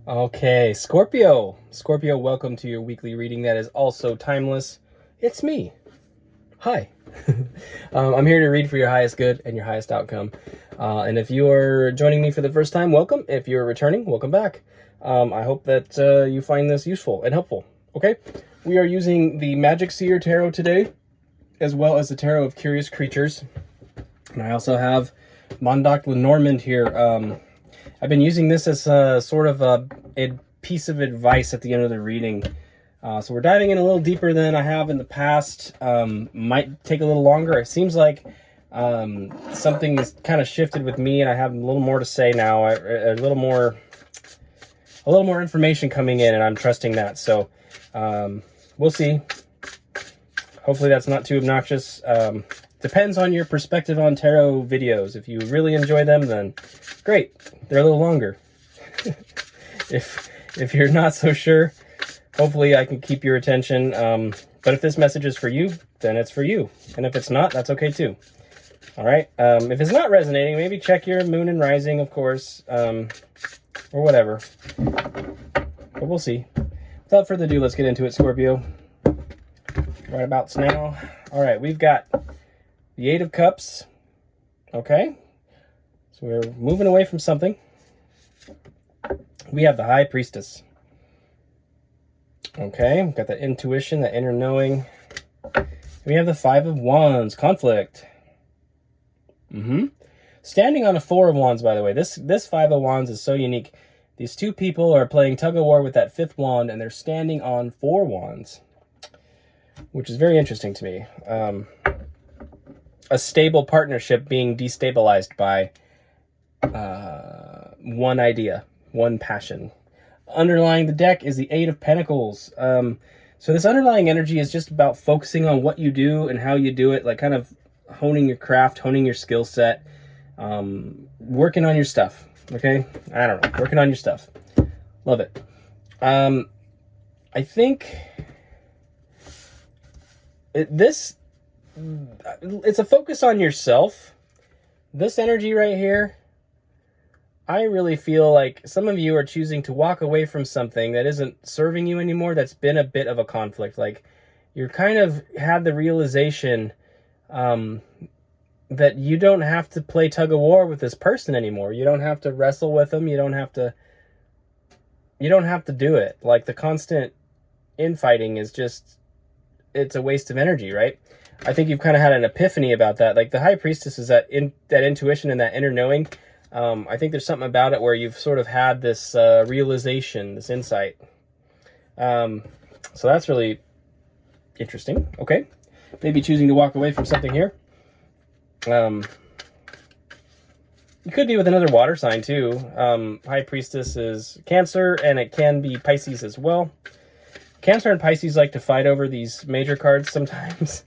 Okay, Scorpio. Scorpio, welcome to your weekly reading that is also timeless. It's me. Hi. I'm here to read for your highest good and your highest outcome. And if you are joining me for the first time, welcome. If you're returning, welcome back. I hope that you find this useful and helpful. Okay, we are using the Magic Seer Tarot today, as well as the Tarot of Curious Creatures. And I also have Mondoc Lenormand here. I've been using this as a sort of a piece of advice at the end of the reading. So we're diving in a little deeper than I have in the past. Might take a little longer. It seems like something's kind of shifted with me, and I have a little more to say now. A little more information coming in, and I'm trusting that. So we'll see. Hopefully that's not too obnoxious. Depends on your perspective on tarot videos. If you really enjoy them, then great. They're a little longer. If you're not so sure, hopefully I can keep your attention. But if this message is for you, then it's for you. And if it's not, that's okay too. All right. If it's not resonating, maybe check your moon and rising, of course, or whatever. But we'll see. Without further ado, let's get into it, Scorpio. Right about now. All right, we've got the Eight of Cups. Okay. So we're moving away from something. We have the High Priestess. Okay, we've got that intuition, that inner knowing. We have the Five of Wands, conflict. Standing on a Four of Wands, by the way. This Five of Wands is so unique. These two people are playing tug of war with that fifth wand, and they're standing on four wands, which is very interesting to me. A stable partnership being destabilized by one idea, one passion. Underlying the deck is the Eight of Pentacles. So this underlying energy is just about focusing on what you do and how you do it, like kind of honing your craft, honing your skill set, working on your stuff. Okay? I don't know. Working on your stuff. Love it. I think it's a focus on yourself. This energy right here, I really feel like some of you are choosing to walk away from something that isn't serving you anymore. That's been a bit of a conflict. Like you're kind of had the realization that you don't have to play tug of war with this person anymore. You don't have to wrestle with them. You don't have to do it. Like the constant infighting is just, it's a waste of energy, right? I think you've kind of had an epiphany about that. Like the High Priestess is that intuition and that inner knowing. I think there's something about it where you've sort of had this realization, this insight. So that's really interesting. Okay. Maybe choosing to walk away from something here. You could be with another water sign too. High Priestess is Cancer, and it can be Pisces as well. Cancer and Pisces like to fight over these major cards sometimes.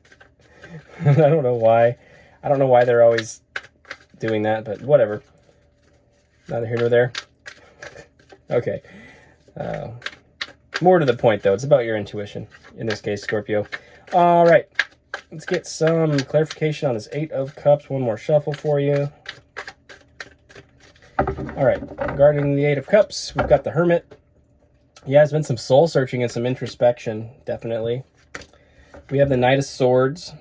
I don't know why. I don't know why they're always doing that, but whatever. Neither here nor there. Okay. More to the point, though. It's about your intuition. In this case, Scorpio. All right. Let's get some clarification on this Eight of Cups. One more shuffle for you. All right. Regarding the Eight of Cups, we've got the Hermit. Yeah, there's been some soul searching and some introspection, definitely. We have the Knight of Swords.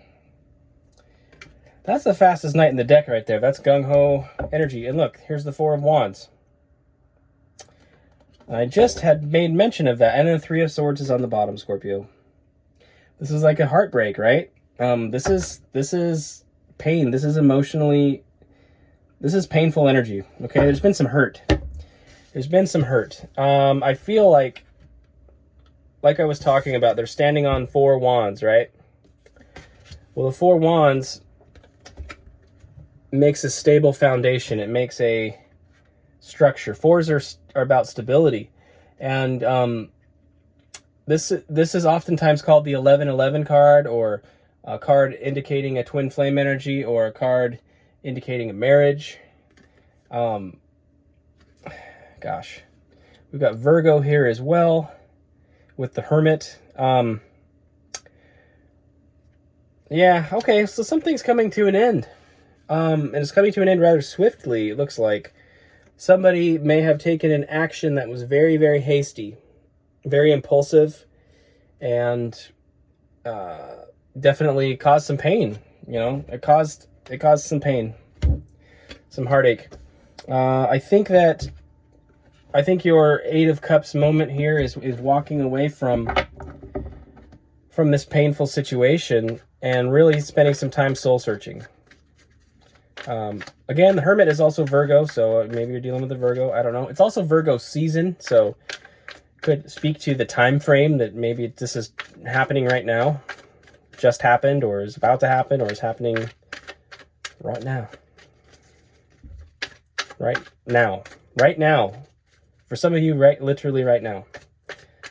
That's the fastest knight in the deck right there. That's gung-ho energy. And look, here's the Four of Wands. I just had made mention of that. And the Three of Swords is on the bottom, Scorpio. This is like a heartbreak, right? This is pain. This is painful energy. Okay, there's been some hurt. I feel like I was talking about, they're standing on four wands, right? Well, the Four Wands makes a stable foundation. It makes a structure. Fours are about stability. And this is oftentimes called the 11-11 card, or a card indicating a twin flame energy, or a card indicating a marriage. Gosh. We've got Virgo here as well with the Hermit. Yeah, okay, so something's coming to an end. And it's coming to an end rather swiftly, it looks like. somebody may have taken an action that was very, very hasty, very impulsive, and definitely caused some pain. You know, it caused some pain, some heartache. I think your Eight of Cups moment here is walking away from this painful situation and really spending some time soul searching. Again, the Hermit is also Virgo, so maybe you're dealing with a Virgo. I don't know. It's also Virgo season, so could speak to the time frame that maybe this is happening right now, just happened, or is about to happen, or is happening right now. Right now. For some of you, literally right now.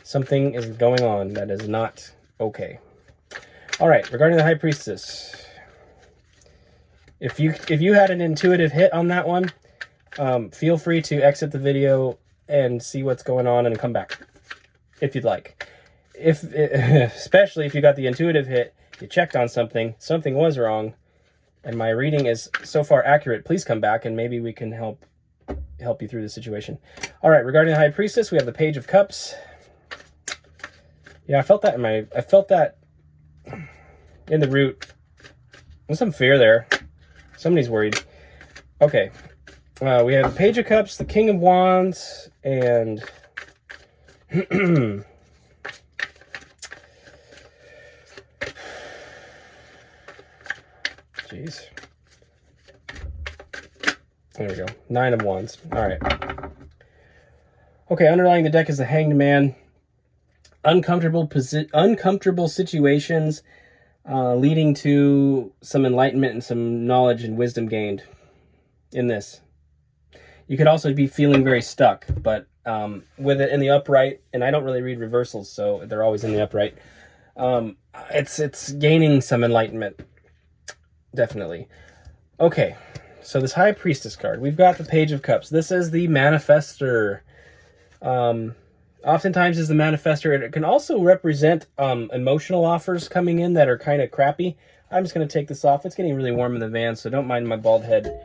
Something is going on that is not okay. All right, regarding the High Priestess. If you had an intuitive hit on that one, feel free to exit the video and see what's going on and come back if you'd like. Especially if you got the intuitive hit, you checked on something was wrong, and my reading is so far accurate, please come back and maybe we can help you through the situation. All right, regarding the High Priestess, we have the Page of Cups. Yeah, I felt that in the root. There's some fear there. Somebody's worried. Okay. We have the Page of Cups, the King of Wands, and jeez. There we go. Nine of Wands. All right. Okay, underlying the deck is the Hanged Man. Uncomfortable situations leading to some enlightenment and some knowledge and wisdom gained in this. You could also be feeling very stuck, but with it in the upright, and I don't really read reversals, so they're always in the upright. It's gaining some enlightenment, definitely. Okay, so this High Priestess card, we've got the Page of Cups. This is the manifester. Oftentimes is the manifester. It can also represent emotional offers coming in that are kind of crappy. I'm just going to take this off. It's getting really warm in the van, so don't mind my bald head.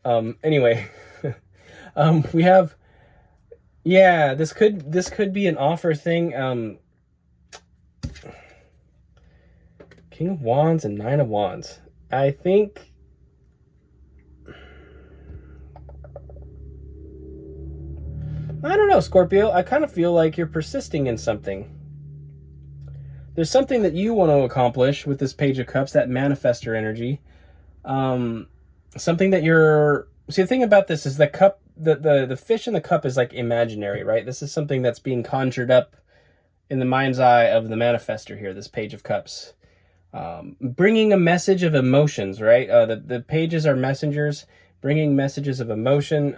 Anyway, we have, yeah, this could be an offer thing. King of Wands and Nine of Wands. I think I don't know, Scorpio. I kind of feel like you're persisting in something. There's something that you want to accomplish with this Page of Cups, that manifester energy. Something that you're... See, the thing about this is the cup, the fish in the cup is like imaginary, right? This is something that's being conjured up in the mind's eye of the manifester here, this Page of Cups. Bringing a message of emotions, right? The pages are messengers, bringing messages of emotion.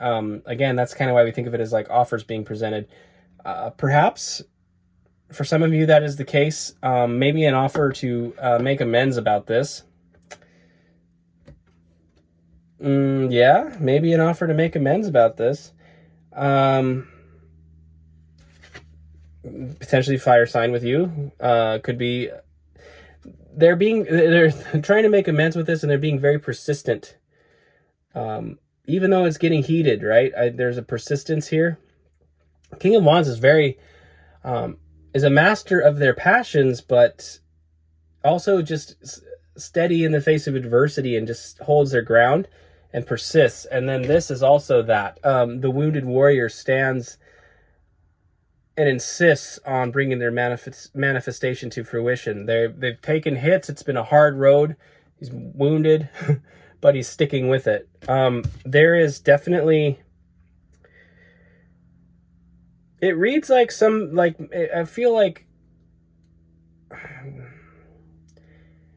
Again, that's kind of why we think of it as like offers being presented. Perhaps for some of you that is the case. Maybe an offer to make amends about this. Yeah, maybe an offer to make amends about this. Potentially fire sign with you. Could be they're trying to make amends with this, and they're being very persistent. Even though it's getting heated, right? There's a persistence here. King of Wands is very is a master of their passions, but also just steady in the face of adversity and just holds their ground and persists. And then this is also that. The wounded warrior stands and insists on bringing their manifestation to fruition. They've taken hits. It's been a hard road. He's wounded, but he's sticking with it. There is definitely... It reads like I feel like...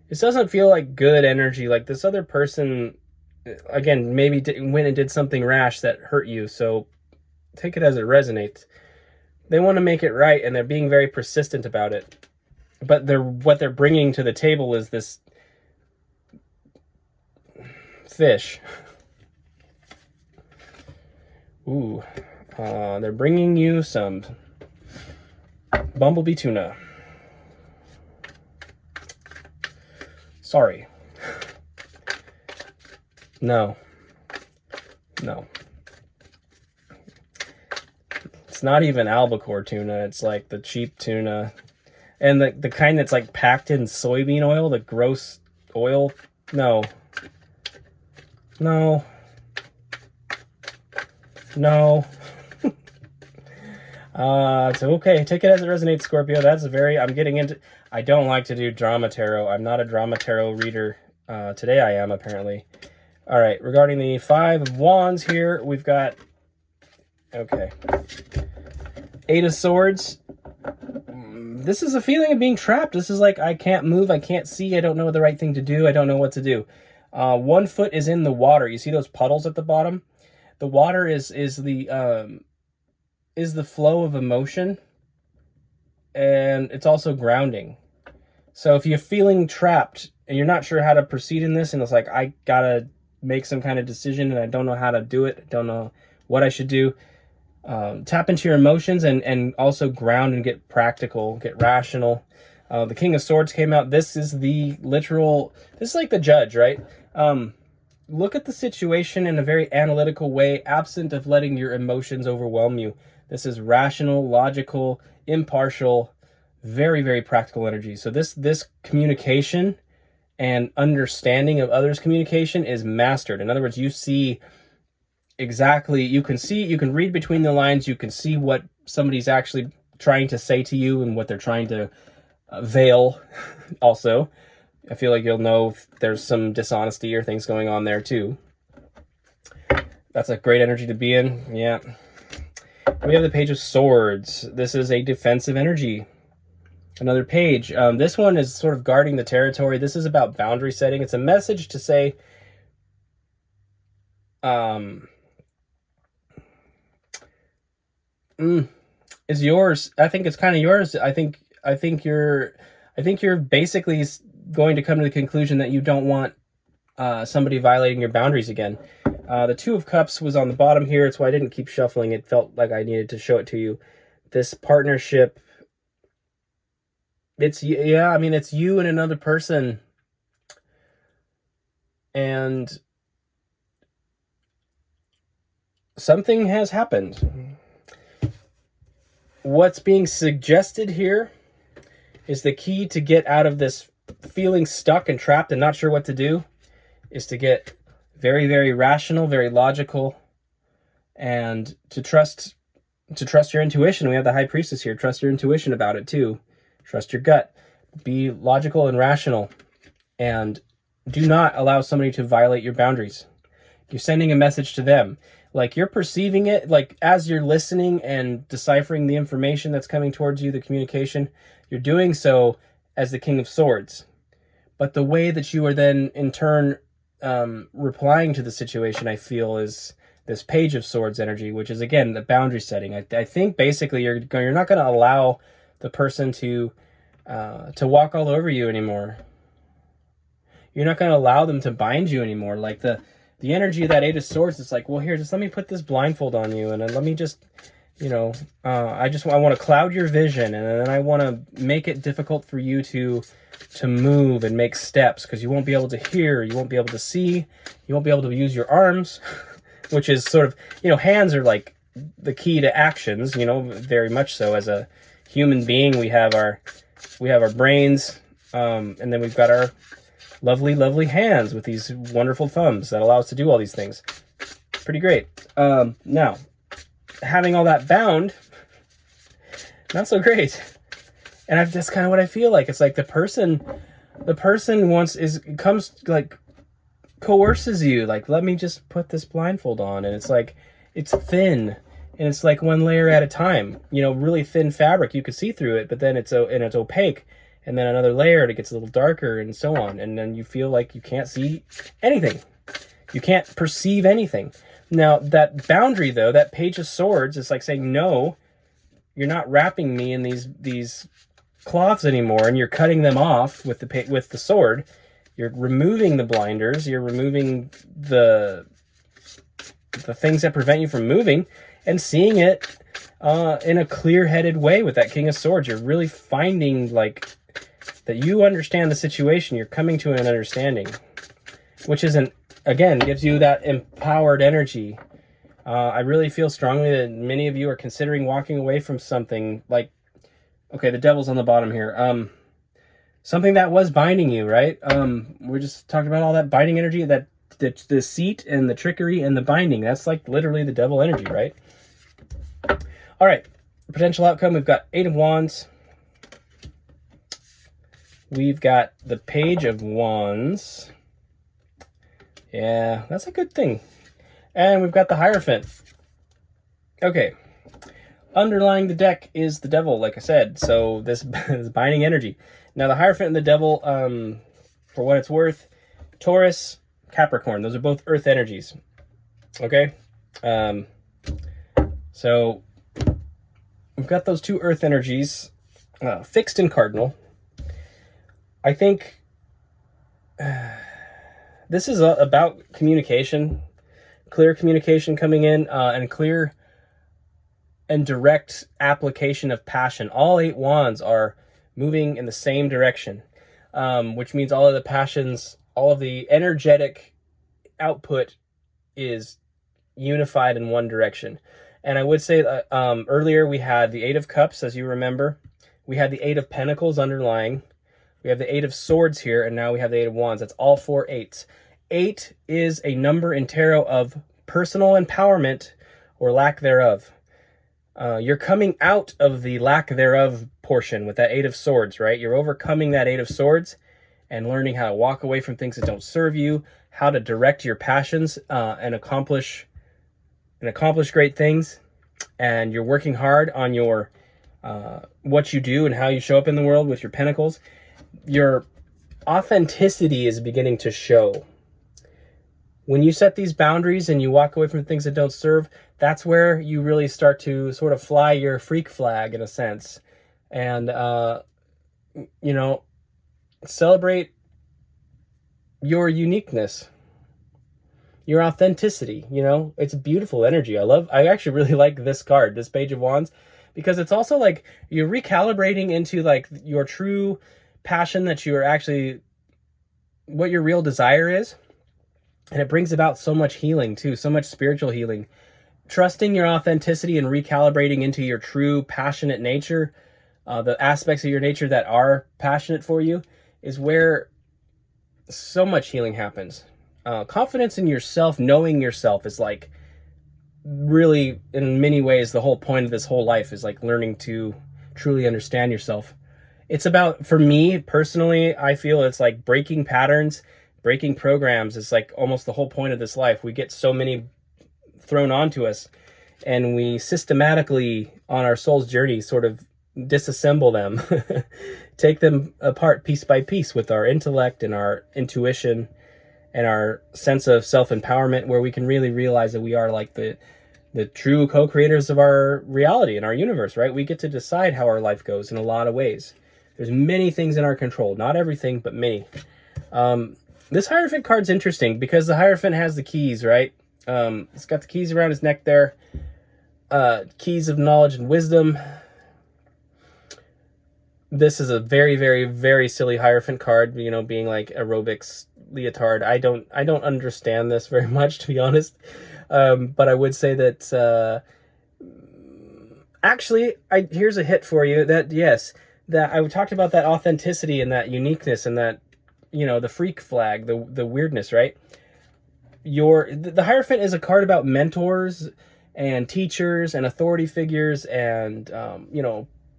This doesn't feel like good energy. Like this other person, again, maybe went and did something rash that hurt you. So take it as it resonates. They want to make it right, and they're being very persistent about it. But what they're bringing to the table is this fish. Ooh. They're bringing you some bumblebee tuna. Sorry. No. It's not even albacore tuna. It's like the cheap tuna. And the kind that's like packed in soybean oil, the gross oil. No. No. No. So okay, take it as it resonates, Scorpio. That's I'm getting into, I don't like to do drama tarot. I'm not a drama tarot reader. Today I am, apparently. All right, regarding the Five of Wands here, we've got, okay, Eight of Swords. This is a feeling of being trapped. This is like, I can't move, I can't see, I don't know the right thing to do, I don't know what to do. 1 foot is in the water. You see those puddles at the bottom? The water is the flow of emotion, and it's also grounding. So if you're feeling trapped and you're not sure how to proceed in this, and it's like, I gotta make some kind of decision and I don't know how to do it, I don't know what I should do, tap into your emotions and also ground and get practical, get rational. The King of Swords came out. This is the literal, this is like the judge, right? Look at the situation in a very analytical way, absent of letting your emotions overwhelm you. This is rational, logical, impartial, very, very practical energy. So this communication and understanding of others' communication is mastered. In other words, you see exactly, you can read between the lines, you can see what somebody's actually trying to say to you and what they're trying to veil. Also, I feel like you'll know if there's some dishonesty or things going on there too. That's a great energy to be in. Yeah. We have the Page of Swords. This is a defensive energy. Another page. This one is sort of guarding the territory. This is about boundary setting. It's a message to say, is yours. I think it's kind of yours. I think you're basically going to come to the conclusion that you don't want somebody violating your boundaries again. The Two of Cups was on the bottom here. It's why I didn't keep shuffling. It felt like I needed to show it to you. This partnership, it's you and another person. And something has happened. What's being suggested here is the key to get out of this feeling stuck and trapped and not sure what to do is to get very, very rational, very logical, and to trust your intuition. We have the High Priestess here. Trust your intuition about it too. Trust your gut. Be logical and rational, and do not allow somebody to violate your boundaries. You're sending a message to them. Like, you're perceiving it, like, as you're listening and deciphering the information that's coming towards you, the communication, you're doing so as the King of Swords. But the way that you are then, in turn, replying to the situation, I feel, is this Page of Swords energy, which is, again, the boundary setting. I think, basically, you're not going to allow the person to walk all over you anymore. You're not going to allow them to bind you anymore. Like, the energy of that Eight of Swords, it's like, well, here, just let me put this blindfold on you, and then let me just, I want to cloud your vision, and then I want to make it difficult for you to move and make steps, because you won't be able to hear, you won't be able to see, you won't be able to use your arms, which is sort of, hands are like the key to actions, very much so. As a human being, we have our brains, and then we've got our lovely, lovely hands with these wonderful thumbs that allow us to do all these things. Pretty great. Now, having all that bound, not so great. And that's kind of what I feel like. It's like the person coerces you, like, let me just put this blindfold on, and it's like, it's thin, and it's like one layer at a time, really thin fabric. You could see through it, but then it's opaque, and then another layer, and it gets a little darker, and so on, and then you feel like you can't see anything. You can't perceive anything. Now, that boundary, though, that Page of Swords, is like saying, no, you're not wrapping me in these cloths anymore, and you're cutting them off with the sword. You're removing the blinders. You're removing the things that prevent you from moving, and seeing it in a clear-headed way with that King of Swords. You're really finding, like, that you understand the situation. You're coming to an understanding, which again, gives you that empowered energy. I really feel strongly that many of you are considering walking away from something like, okay, the devil's on the bottom here. Something that was binding you, right? We're just talking about all that binding energy, that the deceit and the trickery and the binding. That's like literally the devil energy, right? All right, potential outcome. We've got 8 of Wands. We've got the Page of Wands. Yeah, that's a good thing. And we've got the Hierophant. Okay. Underlying the deck is the devil, like I said. So this is binding energy. Now, the Hierophant and the devil, for what it's worth, Taurus, Capricorn. Those are both earth energies. Okay? So we've got those 2 earth energies fixed in cardinal. I think this is about communication, clear communication coming in, and clear and direct application of passion. All 8 wands are moving in the same direction, which means all of the passions, all of the energetic output is unified in one direction. And I would say that earlier we had the 8 of Cups, as you remember. We had the 8 of Pentacles underlying. We have the 8 of Swords here, and now we have the 8 of Wands. That's all 4 8s. 8 is a number in tarot of personal empowerment or lack thereof. You're coming out of the lack thereof portion with that 8 of Swords, right? You're overcoming that 8 of Swords and learning how to walk away from things that don't serve you, how to direct your passions and accomplish great things. And you're working hard on your what you do and how you show up in the world with your Pentacles. Your authenticity is beginning to show. When you set these boundaries and you walk away from things that don't serve, that's where you really start to sort of fly your freak flag in a sense. And, celebrate your uniqueness, your authenticity. It's beautiful energy. I actually really like this card, this Page of Wands, because it's also like you're recalibrating into like your true passion, that you are actually what your real desire is. And it brings about so much healing too, so much spiritual healing. Trusting your authenticity and recalibrating into your true passionate nature, the aspects of your nature that are passionate for you, is where so much healing happens. Confidence in yourself, knowing yourself, is like really, in many ways, the whole point of this whole life is like learning to truly understand yourself. It's about, for me personally, I feel it's like breaking patterns, breaking programs is like almost the whole point of this life. We get so many thrown onto us, and we systematically on our soul's journey sort of disassemble them, take them apart piece by piece with our intellect and our intuition and our sense of self-empowerment, where we can really realize that we are like the true co-creators of our reality and our universe, right? We get to decide how our life goes in a lot of ways. There's many things in our control, not everything, but many. This Hierophant card's interesting because the Hierophant has the keys, right? It's got the keys around his neck there. Keys of knowledge and wisdom. This is a very, very, very silly Hierophant card, being like aerobics leotard. I don't understand this very much, to be honest. But I would say that, actually, here's a hit for you. That, yes, that I talked about that authenticity and that uniqueness and that, the freak flag, the weirdness, right? The Hierophant is a card about mentors and teachers and authority figures and,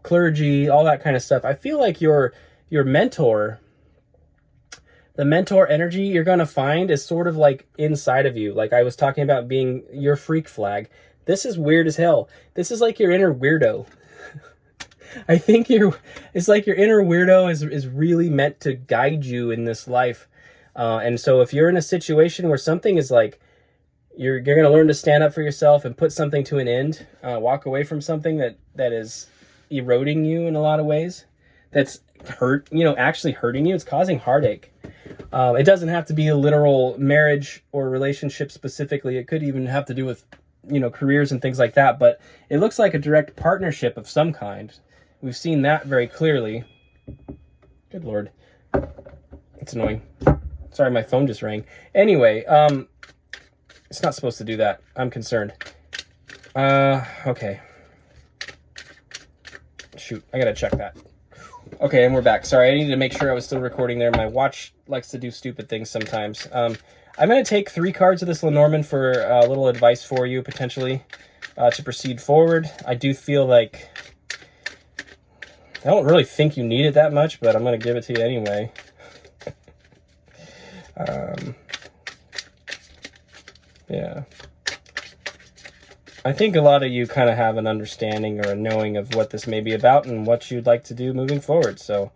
clergy, all that kind of stuff. I feel like your mentor, the mentor energy you're going to find is sort of like inside of you. Like I was talking about being your freak flag. This is weird as hell. This is like your inner weirdo. I think it's like your inner weirdo is really meant to guide you in this life. And so if you're in a situation where something is like, you're going to learn to stand up for yourself and put something to an end, walk away from something that is eroding you in a lot of ways, that's actually hurting you, it's causing heartache. It doesn't have to be a literal marriage or relationship specifically. It could even have to do with, careers and things like that. But it looks like a direct partnership of some kind. We've seen that very clearly. Good Lord. It's annoying. Sorry, my phone just rang. Anyway, it's not supposed to do that. I'm concerned. Okay. Shoot, I gotta check that. Okay, and we're back. Sorry, I needed to make sure I was still recording there. My watch likes to do stupid things sometimes. I'm going to take 3 cards of this Lenormand for a little advice for you, potentially, to proceed forward. I do feel like... I don't really think you need it that much, but I'm going to give it to you anyway. Yeah. I think a lot of you kind of have an understanding or a knowing of what this may be about and what you'd like to do moving forward. So,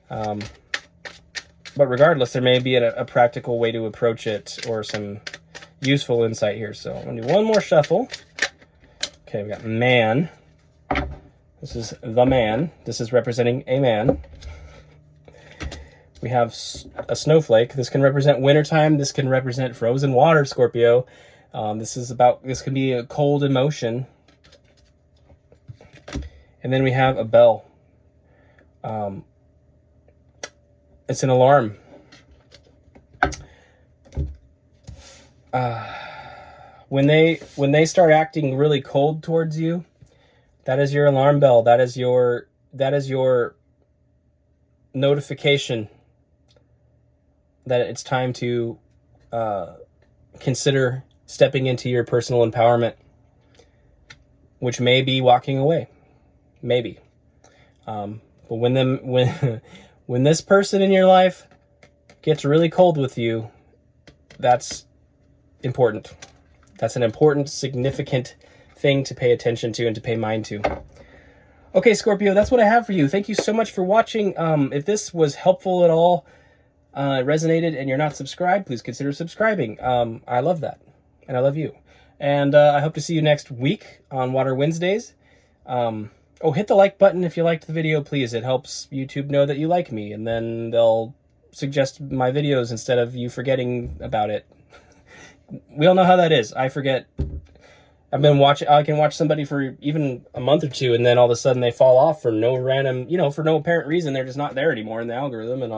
but regardless, there may be a practical way to approach it or some useful insight here. So I'm going to do one more shuffle. Okay, we got man. This is the man. This is representing a man. We have a snowflake. This can represent wintertime. This can represent frozen water, Scorpio. This can be a cold emotion. And then we have a bell. It's an alarm. When they start acting really cold towards you, that is your alarm bell. That is your notification that it's time to consider stepping into your personal empowerment, which may be walking away, maybe. But when this person in your life gets really cold with you, that's important. That's an important, significant thing to pay attention to and to pay mind to. Okay, Scorpio, that's what I have for you. Thank you so much for watching. If this was helpful at all, resonated, and you're not subscribed, please consider subscribing. I love that. And I love you. And I hope to see you next week on Water Wednesdays. Hit the like button if you liked the video, please. It helps YouTube know that you like me, and then they'll suggest my videos instead of you forgetting about it. We all know how that is. I forget. I can watch somebody for even a month or two, and then all of a sudden they fall off for no for no apparent reason. They're just not there anymore in the algorithm, and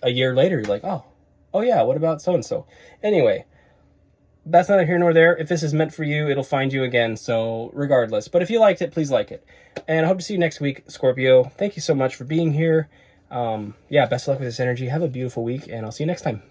a year later, you're like, oh yeah, what about so-and-so? Anyway, that's neither here nor there. If this is meant for you, it'll find you again, so regardless. But if you liked it, please like it. And I hope to see you next week, Scorpio. Thank you so much for being here. Best of luck with this energy. Have a beautiful week, and I'll see you next time.